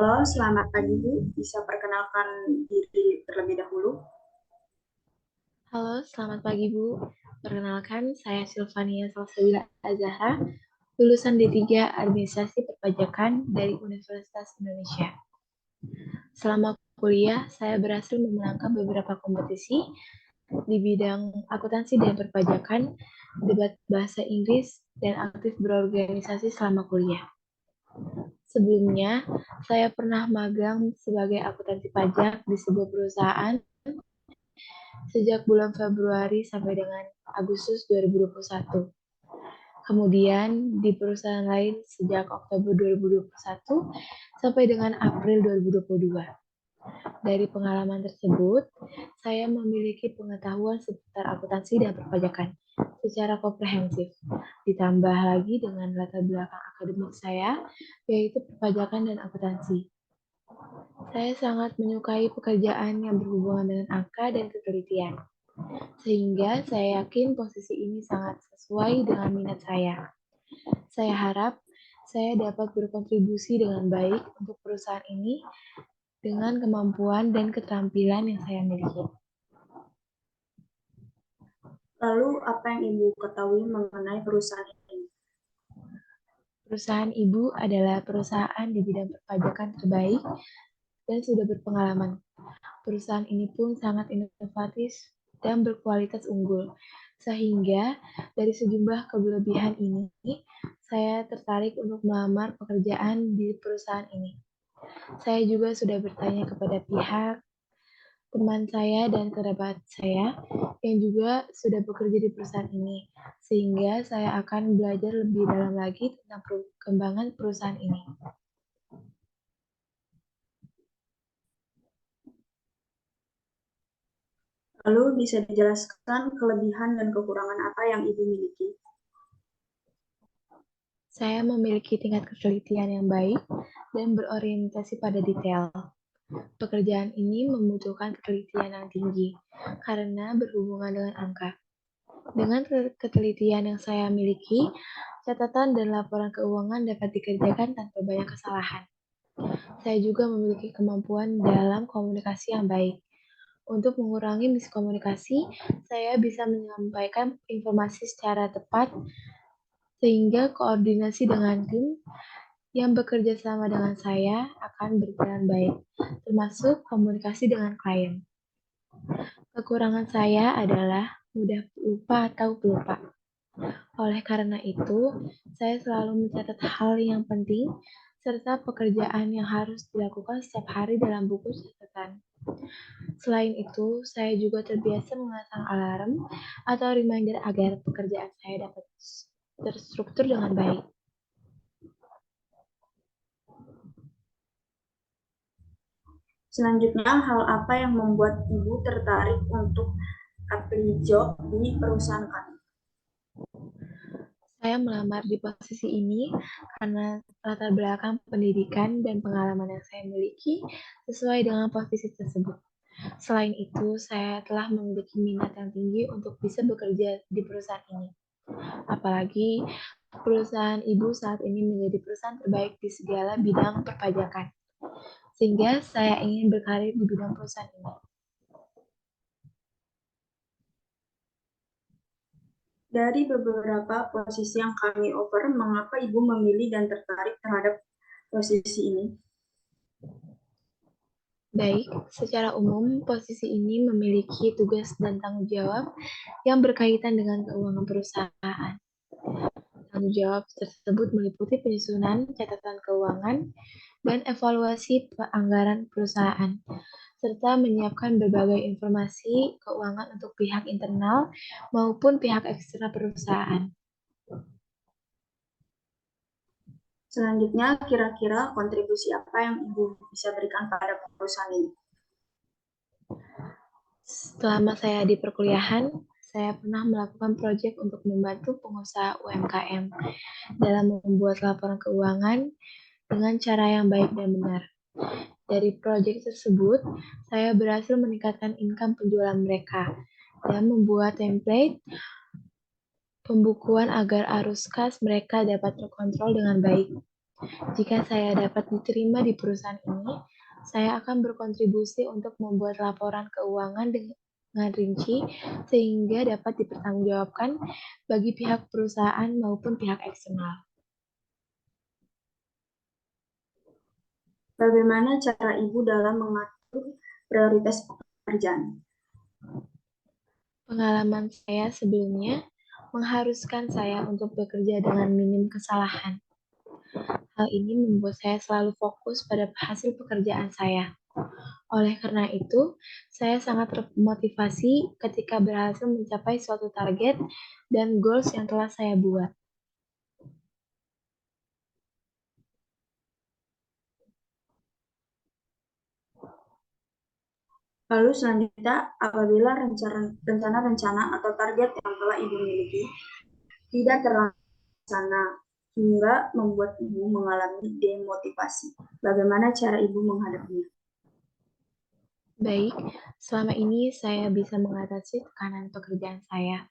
Halo, selamat pagi Bu. Bisa perkenalkan diri terlebih dahulu? Halo, selamat pagi Bu. Perkenalkan, saya Silvania Salsabila Azahra, lulusan D3 Administrasi Perpajakan dari Universitas Indonesia. Selama kuliah, saya berhasil memenangkan beberapa kompetisi di bidang akuntansi dan perpajakan, debat bahasa Inggris, dan aktif berorganisasi selama kuliah. Sebelumnya, saya pernah magang sebagai akuntansi pajak di sebuah perusahaan sejak bulan Februari sampai dengan Agustus 2021. Kemudian di perusahaan lain sejak Oktober 2021 sampai dengan April 2022. Dari pengalaman tersebut, saya memiliki pengetahuan seputar akuntansi dan perpajakan secara komprehensif. Ditambah lagi dengan latar belakang akademik saya, yaitu perpajakan dan akuntansi. Saya sangat menyukai pekerjaan yang berhubungan dengan angka dan ketelitian, sehingga saya yakin posisi ini sangat sesuai dengan minat saya. Saya harap saya dapat berkontribusi dengan baik untuk perusahaan ini dengan kemampuan dan keterampilan yang saya miliki. Lalu, apa yang Ibu ketahui mengenai perusahaan ini? Perusahaan ibu adalah perusahaan di bidang perpajakan terbaik dan sudah berpengalaman. Perusahaan ini pun sangat inovatif dan berkualitas unggul, sehingga dari sejumlah kelebihan ini, saya tertarik untuk melamar pekerjaan di perusahaan ini. Saya juga sudah bertanya kepada pihak teman saya dan kerabat saya yang juga sudah bekerja di perusahaan ini, sehingga saya akan belajar lebih dalam lagi tentang perkembangan perusahaan ini. Lalu, bisa dijelaskan kelebihan dan kekurangan apa yang Ibu miliki? Saya memiliki tingkat ketelitian yang baik dan berorientasi pada detail. Pekerjaan ini membutuhkan ketelitian yang tinggi karena berhubungan dengan angka. Dengan ketelitian yang saya miliki, catatan dan laporan keuangan dapat dikerjakan tanpa banyak kesalahan. Saya juga memiliki kemampuan dalam komunikasi yang baik. Untuk mengurangi miskomunikasi, saya bisa menyampaikan informasi secara tepat sehingga koordinasi dengan tim yang bekerja sama dengan saya akan berjalan baik, termasuk komunikasi dengan klien. Kekurangan saya adalah mudah lupa atau pelupa. Oleh karena itu, saya selalu mencatat hal yang penting serta pekerjaan yang harus dilakukan setiap hari dalam buku catatan. Selain itu, saya juga terbiasa memasang alarm atau reminder agar pekerjaan saya dapat terstruktur dengan baik. Selanjutnya, hal apa yang membuat Ibu tertarik untuk apply job di perusahaan kami? Saya melamar di posisi ini karena latar belakang pendidikan dan pengalaman yang saya miliki sesuai dengan posisi tersebut. Selain itu, saya telah memiliki minat yang tinggi untuk bisa bekerja di perusahaan ini. Apalagi perusahaan ibu saat ini menjadi perusahaan terbaik di segala bidang perpajakan. Sehingga saya ingin berkarir di bidang perusahaan ini. Dari beberapa posisi yang kami offer, mengapa Ibu memilih dan tertarik terhadap posisi ini? Baik, secara umum posisi ini memiliki tugas dan tanggung jawab yang berkaitan dengan keuangan perusahaan. Tanggung jawab tersebut meliputi penyusunan catatan keuangan dan evaluasi anggaran perusahaan, serta menyiapkan berbagai informasi keuangan untuk pihak internal maupun pihak eksternal perusahaan. Selanjutnya, kira-kira kontribusi apa yang Ibu bisa berikan pada perusahaan ini? Selama saya di perkuliahan, saya pernah melakukan proyek untuk membantu pengusaha UMKM dalam membuat laporan keuangan dengan cara yang baik dan benar. Dari proyek tersebut, saya berhasil meningkatkan income penjualan mereka dan membuat template pembukuan agar arus kas mereka dapat terkontrol dengan baik. Jika saya dapat diterima di perusahaan ini, saya akan berkontribusi untuk membuat laporan keuangan dengan rinci sehingga dapat dipertanggungjawabkan bagi pihak perusahaan maupun pihak eksternal. Bagaimana cara Ibu dalam mengatur prioritas pekerjaan? Pengalaman saya sebelumnya mengharuskan saya untuk bekerja dengan minim kesalahan. Hal ini membuat saya selalu fokus pada hasil pekerjaan saya. Oleh karena itu, saya sangat termotivasi ketika berhasil mencapai suatu target dan goals yang telah saya buat. Lalu selanjutnya, apabila rencana-rencana atau target yang telah Ibu miliki tidak terlaksana hingga membuat Ibu mengalami demotivasi, bagaimana cara Ibu menghadapinya? Baik, selama ini saya bisa mengatasi tekanan pekerjaan saya.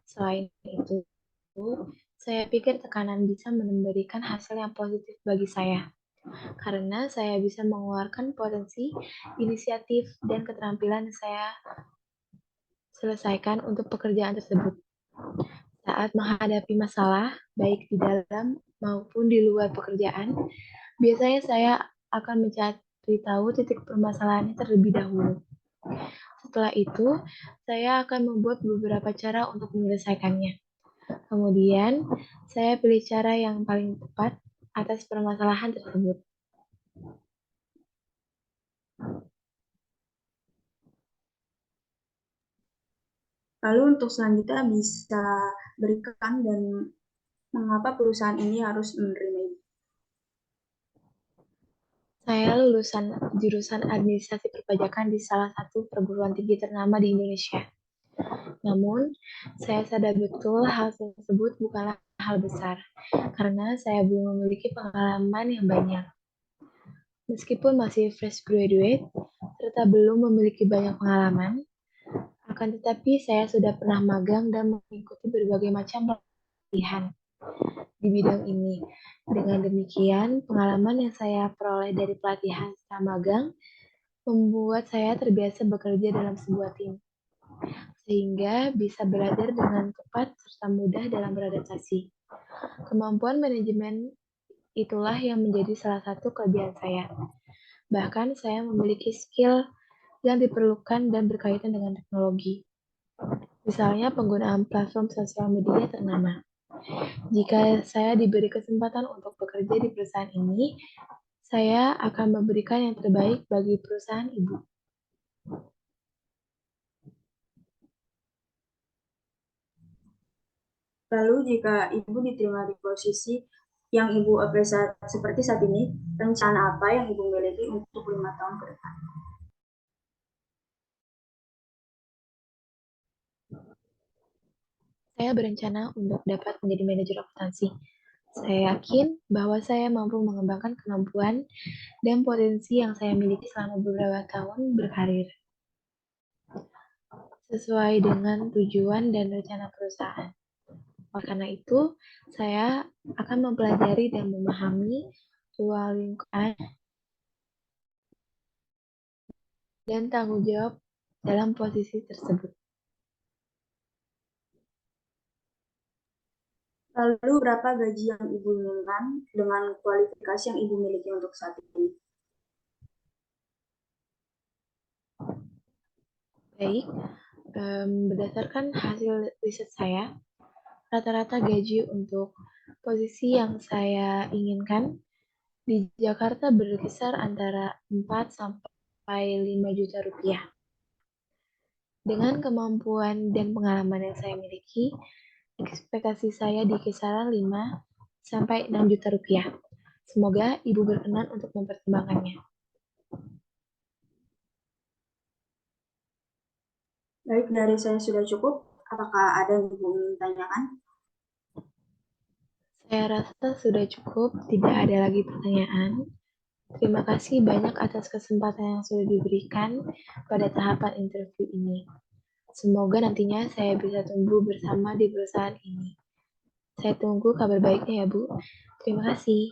Selain itu, saya pikir tekanan bisa memberikan hasil yang positif bagi saya, karena saya bisa mengeluarkan potensi, inisiatif, dan keterampilan yang saya selesaikan untuk pekerjaan tersebut. Saat menghadapi masalah, baik di dalam maupun di luar pekerjaan, biasanya saya akan mencari tahu titik permasalahannya terlebih dahulu. Setelah itu, saya akan membuat beberapa cara untuk menyelesaikannya. Kemudian, saya pilih cara yang paling tepat atas permasalahan tersebut. Lalu untuk selanjutnya bisa berikan dan mengapa perusahaan ini harus menerima Ibu? Saya lulusan jurusan administrasi perpajakan di salah satu perguruan tinggi ternama di Indonesia. Namun, saya sadar betul hal tersebut bukanlah hal besar, karena saya belum memiliki pengalaman yang banyak. Meskipun masih fresh graduate, serta belum memiliki banyak pengalaman, akan tetapi saya sudah pernah magang dan mengikuti berbagai macam pelatihan di bidang ini. Dengan demikian, pengalaman yang saya peroleh dari pelatihan serta magang membuat saya terbiasa bekerja dalam sebuah tim, sehingga bisa belajar dengan cepat serta mudah dalam beradaptasi. Kemampuan manajemen itulah yang menjadi salah satu kelebihan saya. Bahkan saya memiliki skill yang diperlukan dan berkaitan dengan teknologi. Misalnya penggunaan platform sosial media ternama. Jika saya diberi kesempatan untuk bekerja di perusahaan ini, saya akan memberikan yang terbaik bagi perusahaan ibu. Lalu jika Ibu diterima di posisi yang Ibu apresiasi seperti saat ini, rencana apa yang Ibu miliki untuk 5 tahun ke depan? Saya berencana untuk dapat menjadi manajer akuntansi. Saya yakin bahwa saya mampu mengembangkan kemampuan dan potensi yang saya miliki selama beberapa tahun berkarir, sesuai dengan tujuan dan rencana perusahaan. Oleh karena itu, saya akan mempelajari dan memahami ruang lingkup dan tanggung jawab dalam posisi tersebut. Lalu berapa gaji yang Ibu inginkan dengan kualifikasi yang Ibu miliki untuk saat ini? Baik, berdasarkan hasil riset saya, rata-rata gaji untuk posisi yang saya inginkan di Jakarta berkisar antara 4 sampai 5 juta rupiah. Dengan kemampuan dan pengalaman yang saya miliki, ekspektasi saya di kisaran 5 sampai 6 juta rupiah. Semoga Ibu berkenan untuk mempertimbangkannya. Baik, dari saya sudah cukup. Apakah ada yang Ibu ingin tanyakan? Saya rasa sudah cukup, tidak ada lagi pertanyaan. Terima kasih banyak atas kesempatan yang sudah diberikan pada tahapan interview ini. Semoga nantinya saya bisa tumbuh bersama di perusahaan ini. Saya tunggu kabar baiknya ya, Bu. Terima kasih.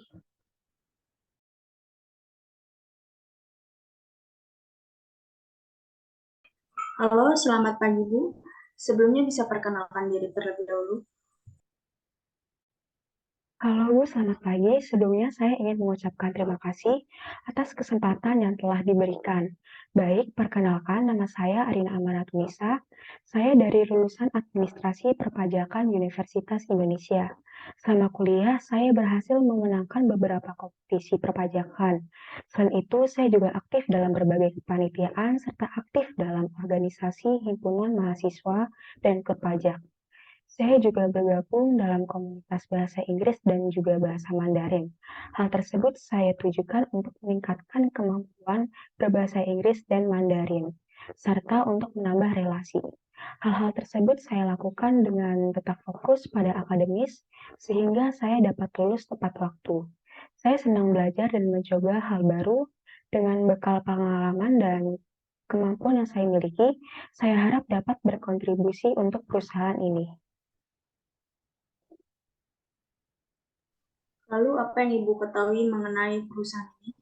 Halo, selamat pagi Bu. Sebelumnya bisa perkenalkan diri terlebih dahulu. Halo Bu, selamat pagi. Sebelumnya saya ingin mengucapkan terima kasih atas kesempatan yang telah diberikan. Baik, perkenalkan nama saya Arina Amanatunisa. Saya dari lulusan Administrasi Perpajakan Universitas Indonesia. Selama kuliah, saya berhasil memenangkan beberapa kompetisi perpajakan. Selain itu, saya juga aktif dalam berbagai kepanitiaan serta aktif dalam organisasi himpunan mahasiswa dan klub pajak. Saya juga bergabung dalam komunitas bahasa Inggris dan juga bahasa Mandarin. Hal tersebut saya tujukan untuk meningkatkan kemampuan berbahasa Inggris dan Mandarin, serta untuk menambah relasi. Hal-hal tersebut saya lakukan dengan tetap fokus pada akademis, sehingga saya dapat lulus tepat waktu. Saya senang belajar dan mencoba hal baru dengan bekal pengalaman dan kemampuan yang saya miliki. Saya harap dapat berkontribusi untuk perusahaan ini. Lalu apa yang Ibu ketahui mengenai perusahaan ini?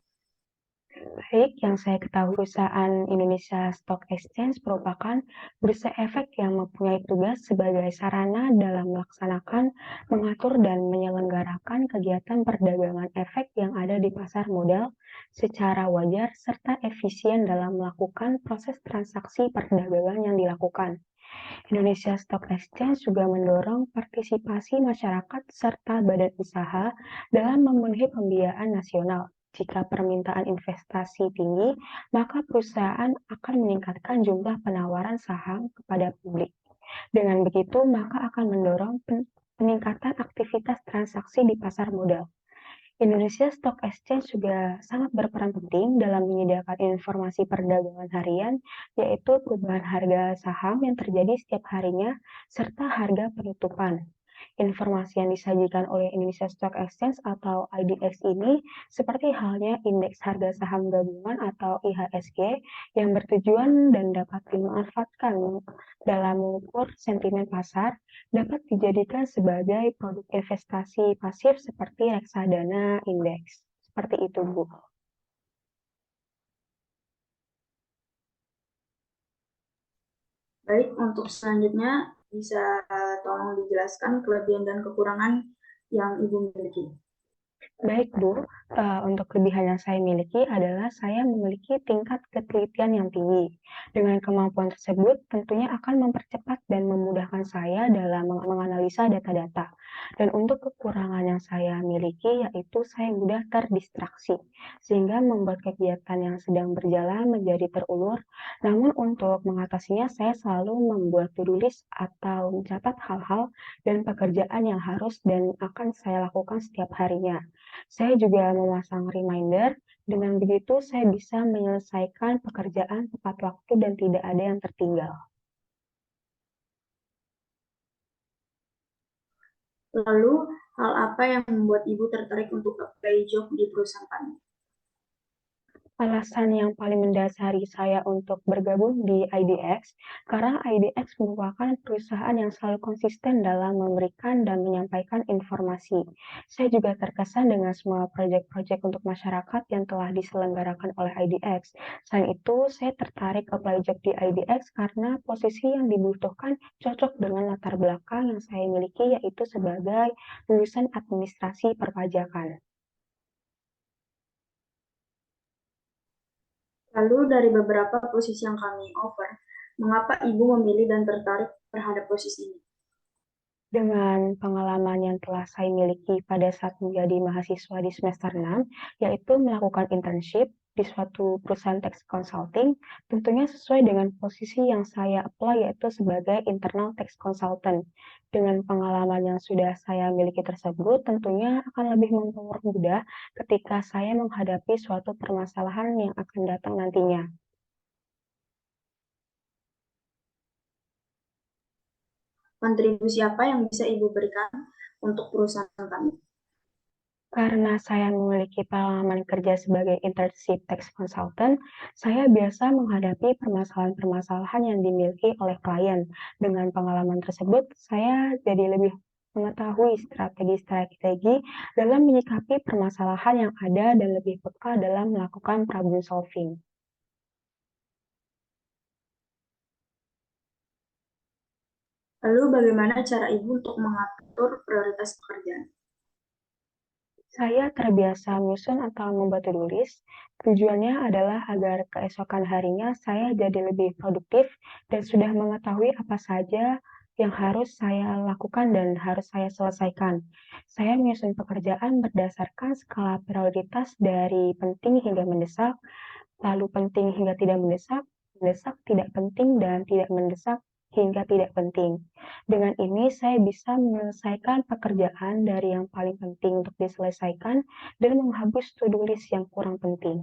Baik, yang saya ketahui perusahaan Indonesia Stock Exchange merupakan bursa efek yang mempunyai tugas sebagai sarana dalam melaksanakan, mengatur, dan menyelenggarakan kegiatan perdagangan efek yang ada di pasar modal secara wajar serta efisien dalam melakukan proses transaksi perdagangan yang dilakukan. Indonesia Stock Exchange juga mendorong partisipasi masyarakat serta badan usaha dalam memenuhi pembiayaan nasional. Jika permintaan investasi tinggi, maka perusahaan akan meningkatkan jumlah penawaran saham kepada publik. Dengan begitu, maka akan mendorong peningkatan aktivitas transaksi di pasar modal. Indonesia Stock Exchange juga sangat berperan penting dalam menyediakan informasi perdagangan harian, yaitu perubahan harga saham yang terjadi setiap harinya, serta harga penutupan. Informasi yang disajikan oleh Indonesia Stock Exchange atau IDX ini seperti halnya indeks harga saham gabungan atau IHSG yang bertujuan dan dapat dimanfaatkan dalam mengukur sentimen pasar dapat dijadikan sebagai produk investasi pasif seperti reksadana indeks. Seperti itu, Bu. Baik, untuk selanjutnya bisa tolong dijelaskan kelebihan dan kekurangan yang Ibu miliki. Baik, Bu. Untuk kelebihan yang saya miliki adalah saya memiliki tingkat ketelitian yang tinggi. Dengan kemampuan tersebut, tentunya akan mempercepat dan memudahkan saya dalam menganalisa data-data. Dan untuk kekurangan yang saya miliki, yaitu saya mudah terdistraksi, sehingga membuat kegiatan yang sedang berjalan menjadi terulur. Namun untuk mengatasinya, saya selalu membuat to-do list atau mencatat hal-hal dan pekerjaan yang harus dan akan saya lakukan setiap harinya. Saya juga memasang reminder, dengan begitu saya bisa menyelesaikan pekerjaan tepat waktu dan tidak ada yang tertinggal. Lalu, hal apa yang membuat Ibu tertarik untuk apply job di perusahaan kami? Alasan yang paling mendasari saya untuk bergabung di IDX, karena IDX merupakan perusahaan yang selalu konsisten dalam memberikan dan menyampaikan informasi. Saya juga terkesan dengan semua proyek-proyek untuk masyarakat yang telah diselenggarakan oleh IDX. Selain itu, saya tertarik apply job di IDX karena posisi yang dibutuhkan cocok dengan latar belakang yang saya miliki, yaitu sebagai lulusan administrasi perpajakan. Lalu dari beberapa posisi yang kami offer, mengapa Ibu memilih dan tertarik terhadap posisi ini? Dengan pengalaman yang telah saya miliki pada saat menjadi mahasiswa di semester 6, yaitu melakukan internship di suatu perusahaan tax consulting, tentunya sesuai dengan posisi yang saya apply yaitu sebagai internal tax consultant. Dengan pengalaman yang sudah saya miliki tersebut, tentunya akan lebih mempermudah ketika saya menghadapi suatu permasalahan yang akan datang nantinya. Kontribusi apa yang bisa Ibu berikan untuk perusahaan kami? Karena saya memiliki pengalaman kerja sebagai internship tax consultant, saya biasa menghadapi permasalahan-permasalahan yang dimiliki oleh klien. Dengan pengalaman tersebut, saya jadi lebih mengetahui strategi-strategi dalam menyikapi permasalahan yang ada dan lebih peka dalam melakukan problem solving. Lalu bagaimana cara Ibu untuk mengatur prioritas pekerjaan? Saya terbiasa menyusun atau membuat to-do list. Tujuannya adalah agar keesokan harinya saya jadi lebih produktif dan sudah mengetahui apa saja yang harus saya lakukan dan harus saya selesaikan. Saya menyusun pekerjaan berdasarkan skala prioritas dari penting hingga mendesak, lalu penting hingga tidak mendesak, mendesak tidak penting, dan tidak mendesak hingga tidak penting. Dengan ini, saya bisa menyelesaikan pekerjaan dari yang paling penting untuk diselesaikan dan menghapus to-do list yang kurang penting.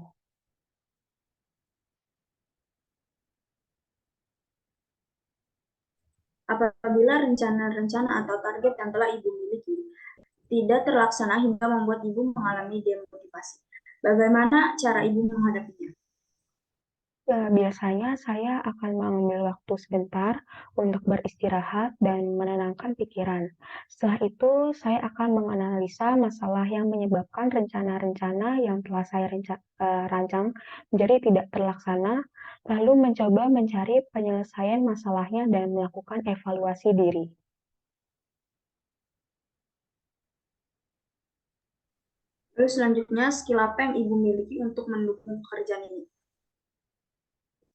Apabila rencana-rencana atau target yang telah Ibu miliki tidak terlaksana hingga membuat Ibu mengalami demotivasi, bagaimana cara Ibu menghadapinya? Ya, biasanya saya akan mengambil waktu sebentar untuk beristirahat dan menenangkan pikiran. Setelah itu, saya akan menganalisa masalah yang menyebabkan rencana-rencana yang telah saya rancang menjadi tidak terlaksana, lalu mencoba mencari penyelesaian masalahnya dan melakukan evaluasi diri. Lalu selanjutnya, skill apa yang Ibu miliki untuk mendukung pekerjaan ini?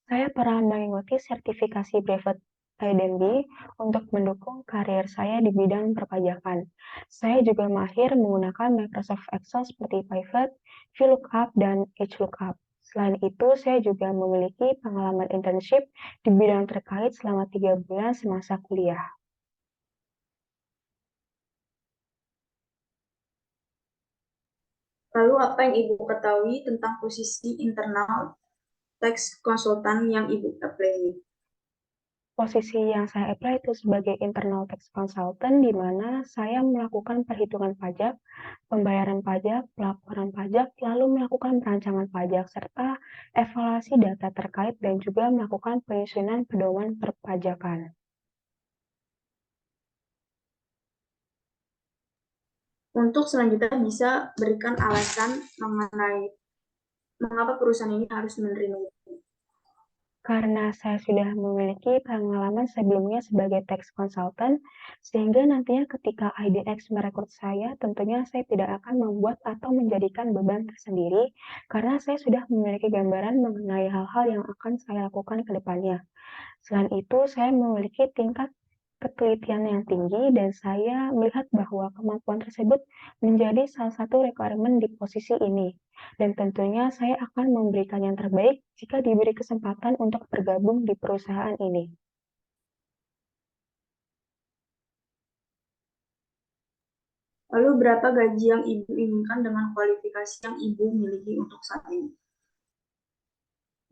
Saya pernah mengikuti sertifikasi Brevet IDMB untuk mendukung karir saya di bidang perpajakan. Saya juga mahir menggunakan Microsoft Excel seperti Pivot, VLOOKUP, dan HLOOKUP. Selain itu, saya juga memiliki pengalaman internship di bidang terkait selama 3 bulan semasa kuliah. Lalu apa yang Ibu ketahui tentang posisi internal tax konsultan yang Ibu apply ini? Posisi yang saya apply itu sebagai internal tax consultant, di mana saya melakukan perhitungan pajak, pembayaran pajak, pelaporan pajak, lalu melakukan perancangan pajak, serta evaluasi data terkait dan juga melakukan penyusunan pedoman perpajakan. Untuk selanjutnya bisa berikan alasan mengenai mengapa perusahaan ini harus menerima Ibu. Karena saya sudah memiliki pengalaman sebelumnya sebagai tax consultant, sehingga nantinya ketika IDX merekrut saya, tentunya saya tidak akan membuat atau menjadikan beban tersendiri, karena saya sudah memiliki gambaran mengenai hal-hal yang akan saya lakukan ke depannya. Selain itu, saya memiliki tingkat ketelitian yang tinggi dan saya melihat bahwa kemampuan tersebut menjadi salah satu requirement di posisi ini. Dan tentunya saya akan memberikan yang terbaik jika diberi kesempatan untuk bergabung di perusahaan ini. Lalu berapa gaji yang Ibu inginkan dengan kualifikasi yang Ibu miliki untuk saat ini?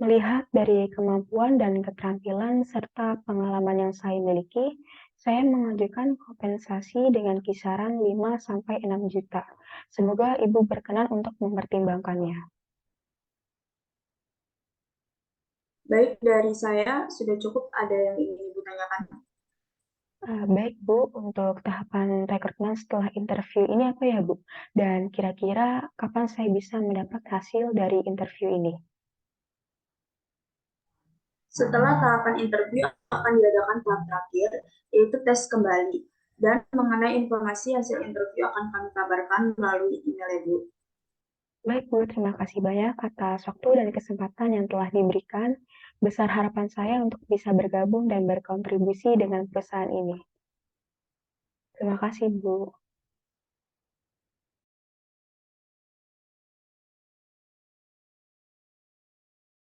Melihat dari kemampuan dan keterampilan serta pengalaman yang saya miliki, saya mengajukan kompensasi dengan kisaran 5-6 juta. Semoga Ibu berkenan untuk mempertimbangkannya. Baik, dari saya sudah cukup, ada yang ingin Ibu tanyakan. Baik Bu, untuk tahapan rekrutmen setelah interview ini apa ya Bu? Dan kira-kira kapan saya bisa mendapat hasil dari interview ini? Setelah tahapan interview akan diadakan tahap terakhir, yaitu tes kembali. Dan mengenai informasi hasil interview akan kami kabarkan melalui email Ibu. Baik Bu, terima kasih banyak atas waktu dan kesempatan yang telah diberikan. Besar harapan saya untuk bisa bergabung dan berkontribusi dengan perusahaan ini. Terima kasih Bu.